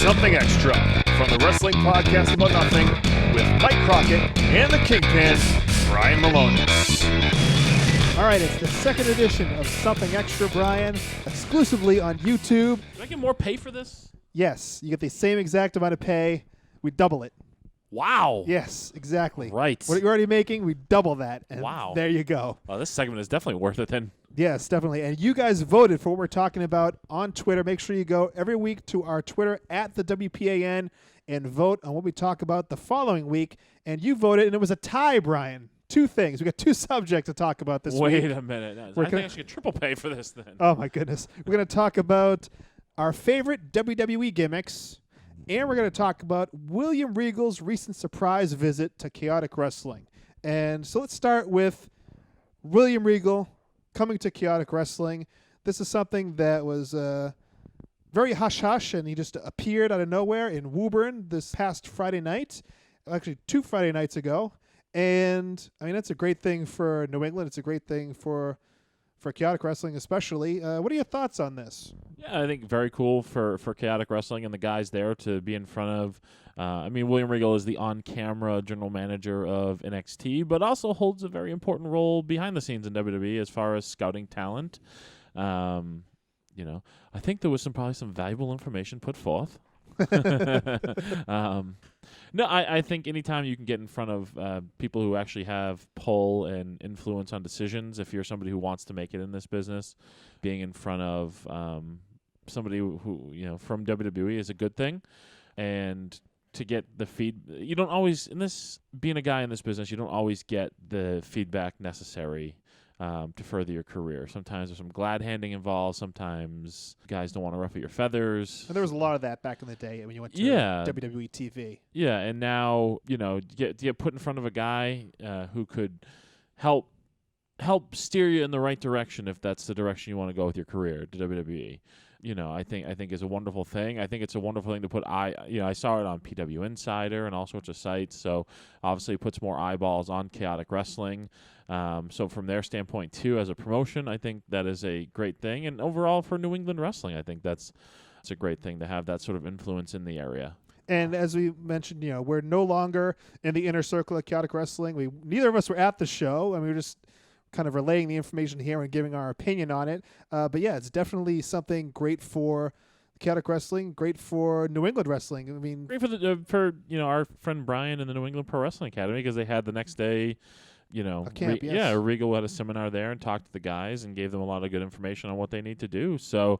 Something Extra from the Wrestling Podcast About Nothing with Mike Crockett and the Kingpin, Brian Milonas. All right, it's the second edition of Something Extra, Brian, exclusively on YouTube. Do I get more pay for this? Yes, you get the same exact amount of pay. We double it. Wow. Yes, exactly. Right. What you're already making, we double that. And Wow. there you go. Well, this segment is definitely worth it then. Yes, definitely. And you guys voted for what we're talking about on Twitter. Make sure you go every week to our Twitter at the WPAN and vote on what we talk about the following week. And you voted, and it was a tie, Brian. Two things. We got two subjects to talk about this week. Wait a minute. I think I should get triple pay for this then. Oh, my goodness. We're going to talk about our favorite WWE gimmicks, and we're going to talk about William Regal's recent surprise visit to Chaotic Wrestling. And so let's start with William Regal coming to Chaotic Wrestling. This is something that was very hush-hush, and he just appeared out of nowhere in Woburn this past Friday night, actually 2 Friday nights ago. And, I mean, that's a great thing for New England. It's a great thing for Chaotic Wrestling especially. What are your thoughts on this? Yeah, I think very cool for Chaotic Wrestling and the guys there to be in front of. William Regal is the on-camera general manager of NXT, but also holds a very important role behind the scenes in WWE as far as scouting talent. I think there was probably some valuable information put forth. No, I think anytime you can get in front of people who actually have pull and influence on decisions, if you're somebody who wants to make it in this business, being in front of somebody who from WWE is a good thing. And to get the you don't always, being a guy in this business, you don't always get the feedback necessary to further your career. Sometimes there's some glad-handing involved. Sometimes guys don't want to ruffle your feathers. And there was a lot of that back in the day when you went to WWE TV. Yeah, and now, get put in front of a guy who could help steer you in the right direction if that's the direction you want to go with your career to WWE. I think is a wonderful thing. I think it's a wonderful thing to put I saw it on PW Insider and all sorts of sites. So obviously it puts more eyeballs on Chaotic Wrestling. So from their standpoint too, as a promotion, I think that is a great thing. And overall for New England wrestling, I think it's a great thing to have that sort of influence in the area. And as we mentioned, we're no longer in the inner circle of Chaotic Wrestling. Neither of us were at the show. I mean, we were just kind of relaying the information here and giving our opinion on it. But yeah, it's definitely something great for Chaotic Wrestling, great for New England wrestling. I mean, great for our friend Brian in the New England Pro Wrestling Academy, because they had the next day, a camp, yes. Regal had a seminar there and talked to the guys and gave them a lot of good information on what they need to do. So,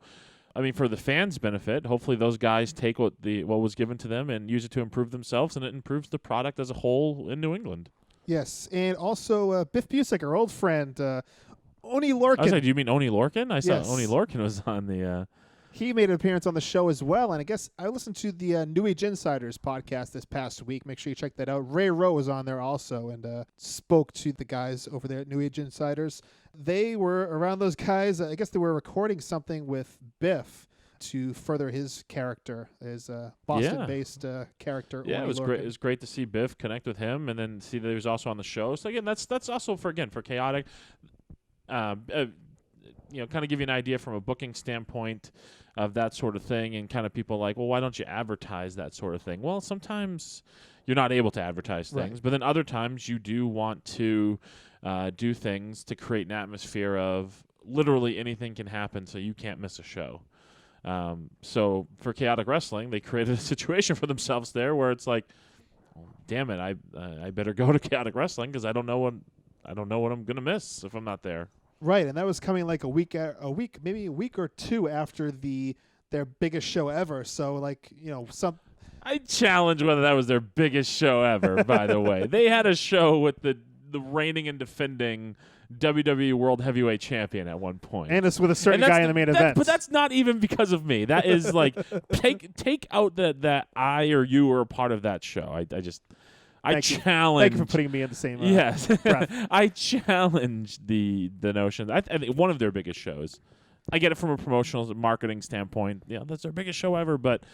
I mean, for the fans' benefit, hopefully those guys take what was given to them and use it to improve themselves, and it improves the product as a whole in New England. Yes, and also Biff Busick, our old friend, Oni Lorcan. I was like, do you mean Oni Lorcan? I saw Yes. Oni Lorcan was on the... He made an appearance on the show as well, and I guess I listened to the New Age Insiders podcast this past week. Make sure you check that out. Ray Rowe was on there also and spoke to the guys over there at New Age Insiders. They were around those guys. I guess they were recording something with Biff to further his character, his Boston-based character. Yeah, Oni it was Lorcan. great. It was great to see Biff connect with him, and then see that he was also on the show. So again, that's also for Chaotic. Kind of give you an idea from a booking standpoint of that sort of thing, and kind of people like, well, why don't you advertise that sort of thing? Well, sometimes you're not able to advertise things, Right. but then other times you do want to do things to create an atmosphere of literally anything can happen, so you can't miss a show. So for Chaotic Wrestling, they created a situation for themselves there where it's like, oh, damn it, I better go to Chaotic Wrestling because I don't know what I'm gonna miss if I'm not there. Right, and that was coming like a week, maybe a week or two after their biggest show ever. So I challenge whether that was their biggest show ever. By the way, they had a show with the reigning and defending WWE World Heavyweight Champion at one point, and it's with a certain guy in the main event. But that's not even because of me. That is like take out that I or you were a part of that show. I challenge. Thank you for putting me in the same. Yes, breath. I challenge the notion. I think one of their biggest shows. I get it from a promotional marketing standpoint. Yeah, that's their biggest show ever. But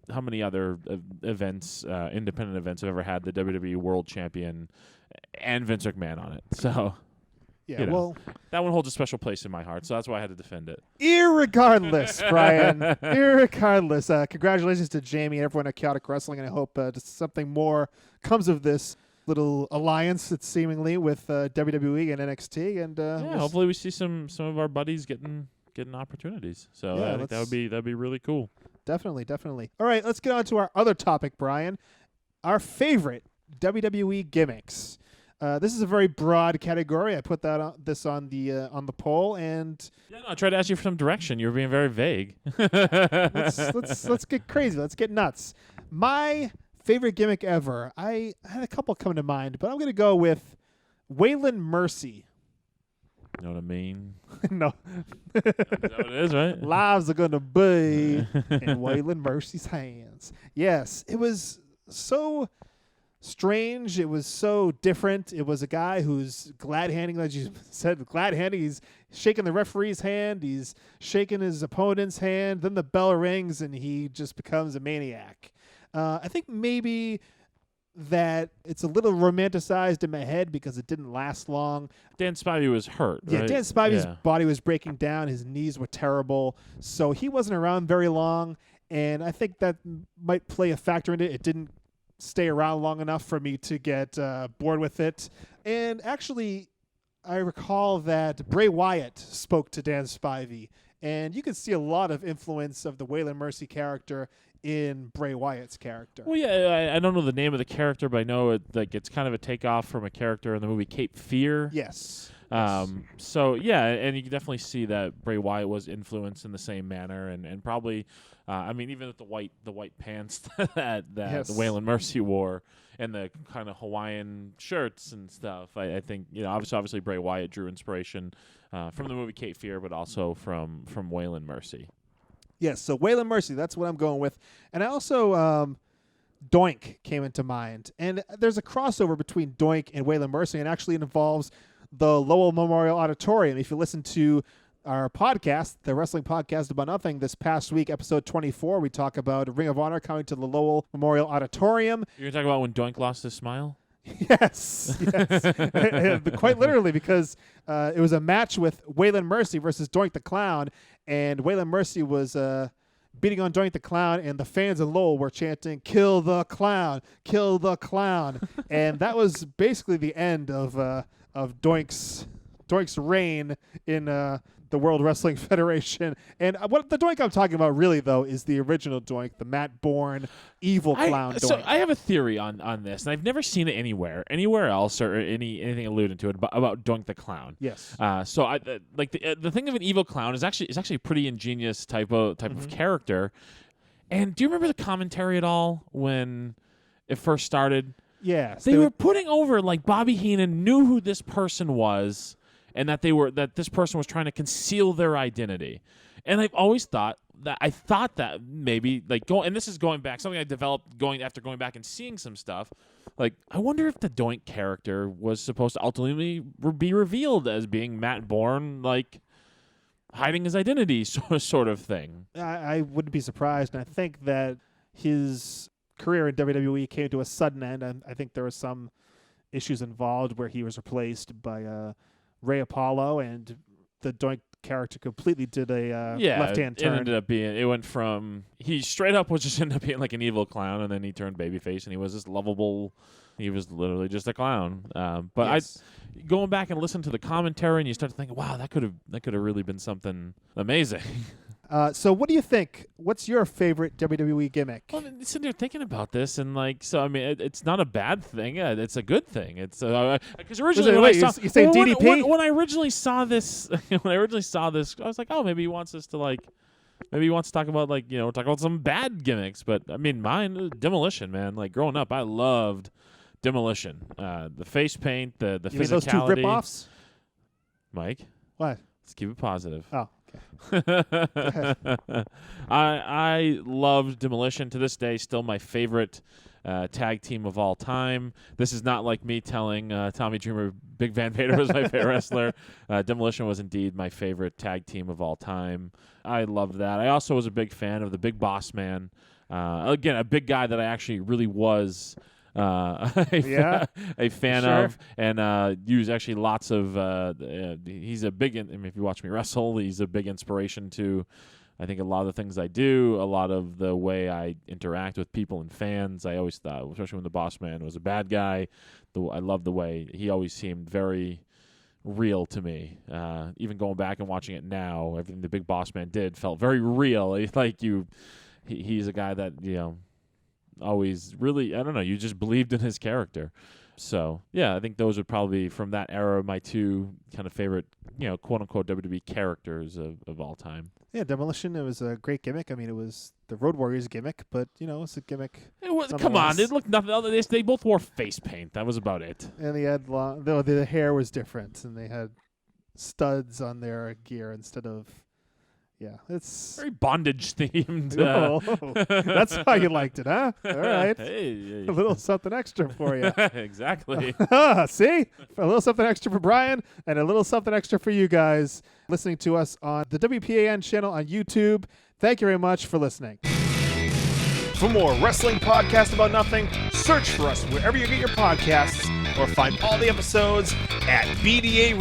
how many other events, independent events, have ever had the WWE World Champion and Vince McMahon on it? So. Yeah, you know, well, that one holds a special place in my heart, so that's why I had to defend it. irregardless, Brian, irregardless, congratulations to Jamie and everyone at Chaotic Wrestling, and I hope something more comes of this little alliance that's seemingly with WWE and NXT. And Hopefully we see some of our buddies getting opportunities. So Yeah, I think that'd be really cool. Definitely. All right, let's get on to our other topic, Brian. Our favorite WWE gimmicks. This is a very broad category. I put that on the poll, and I tried to ask you for some direction. You were being very vague. let's get crazy. Let's get nuts. My favorite gimmick ever. I had a couple come to mind, but I'm going to go with Waylon Mercy. You know what I mean? No. Is that what it is, right? Lives are going to be in Waylon Mercy's hands. Yes, it was so strange. It was so different. It was a guy who's glad-handing, like you said, glad-handing. He's shaking the referee's hand. He's shaking his opponent's hand. Then the bell rings, and he just becomes a maniac. I think maybe that it's a little romanticized in my head because it didn't last long. Dan Spivey was hurt, Yeah, right? Dan Spivey's body was breaking down. His knees were terrible. So he wasn't around very long, and I think that might play a factor in it. It didn't stay around long enough for me to get bored with it. And actually, I recall that Bray Wyatt spoke to Dan Spivey, and you can see a lot of influence of the Waylon Mercy character in Bray Wyatt's character. Well, yeah, I don't know the name of the character, but I know it's kind of a takeoff from a character in the movie Cape Fear. Yes. So yeah, and you can definitely see that Bray Wyatt was influenced in the same manner, and probably, I mean, even with the white pants that Yes. the Waylon Mercy wore and the kind of Hawaiian shirts and stuff, I think obviously Bray Wyatt drew inspiration from the movie Cape Fear, but also from Waylon Mercy. Yes, so Waylon Mercy, that's what I'm going with. And I also, Doink came into mind. And there's a crossover between Doink and Waylon Mercy, and actually it involves the Lowell Memorial Auditorium. If you listen to our podcast, the Wrestling Podcast About Nothing, this past week, episode 24, we talk about Ring of Honor coming to the Lowell Memorial Auditorium. You're going to talk about when Doink lost his smile? Yes. Quite literally, because it was a match with Waylon Mercy versus Doink the Clown, and Waylon Mercy was beating on Doink the Clown, and the fans in Lowell were chanting, "Kill the clown, kill the clown." And that was basically the end of Doink's reign in the World Wrestling Federation. And what the Doink I'm talking about really, though, is the original Doink, the Matt Bourne evil clown Doink. So I have a theory on this, and I've never seen it anywhere else or anything alluding to it about Doink the Clown. Yes. So I like the thing of an evil clown is actually a pretty ingenious type of character. And do you remember the commentary at all when it first started? Yes. They were putting over like Bobby Heenan knew who this person was, and that this person was trying to conceal their identity. And I've always thought that maybe and this is going back, something I developed going back and seeing some stuff. Like, I wonder if the Doink character was supposed to ultimately be revealed as being Matt Bourne, like hiding his identity, sort of thing. I wouldn't be surprised, and I think that his career in WWE came to a sudden end, and I think there were some issues involved where he was replaced by Ray Apollo, and the Doink character completely did a left-hand turn. It ended up being, it went from, he straight up was just ended up being like an evil clown, and then he turned babyface, and he was this lovable, he was literally just a clown. But yes. Going back and listen to the commentary, and you start to think, wow, that could have really been something amazing. So what do you think? What's your favorite WWE gimmick? Well, sitting there thinking about this, and I mean, it's not a bad thing. It's a good thing. It's because originally you say DDP? When I originally saw this, I was like, oh, maybe he wants us to maybe he wants to talk about talk about some bad gimmicks. But I mean, mine, Demolition, man. Like growing up, I loved Demolition. The face paint, the you physicality. mean those two ripoffs? Mike, What? let's keep it positive. Oh. I loved Demolition. To this day, still my favorite tag team of all time. This is not like me telling Tommy Dreamer Big Van Vader was my favorite wrestler. Demolition was indeed my favorite tag team of all time. I loved that. I also was a big fan of the Big Boss Man. Again, a big guy that I actually really was a fan Sure. of, and use actually lots of. He's a big. If you watch me wrestle, he's a big inspiration to. I think a lot of the things I do, a lot of the way I interact with people and fans. I always thought, especially when the Boss Man was a bad guy, I love the way he always seemed very real to me. Even going back and watching it now, everything the Big Boss Man did felt very real. He's a guy that always really, I don't know, you just believed in his character. So yeah, I think those would probably be from that era my two kind of favorite, quote unquote WWE characters of all time. Yeah, Demolition, it was a great gimmick. I mean, it was the Road Warriors gimmick, but, it's a gimmick. It was, come on, it looked nothing other. They both wore face paint. That was about it. And they had the hair was different, and they had studs on their gear instead of, it's very bondage themed. That's how you liked it, huh? All right. Hey, A little something extra for you. Exactly. See? A little something extra for Brian and a little something extra for you guys listening to us on the WPAN channel on YouTube. Thank you very much for listening. For more wrestling podcast about nothing, search for us wherever you get your podcasts or find all the episodes at bdaradio.com.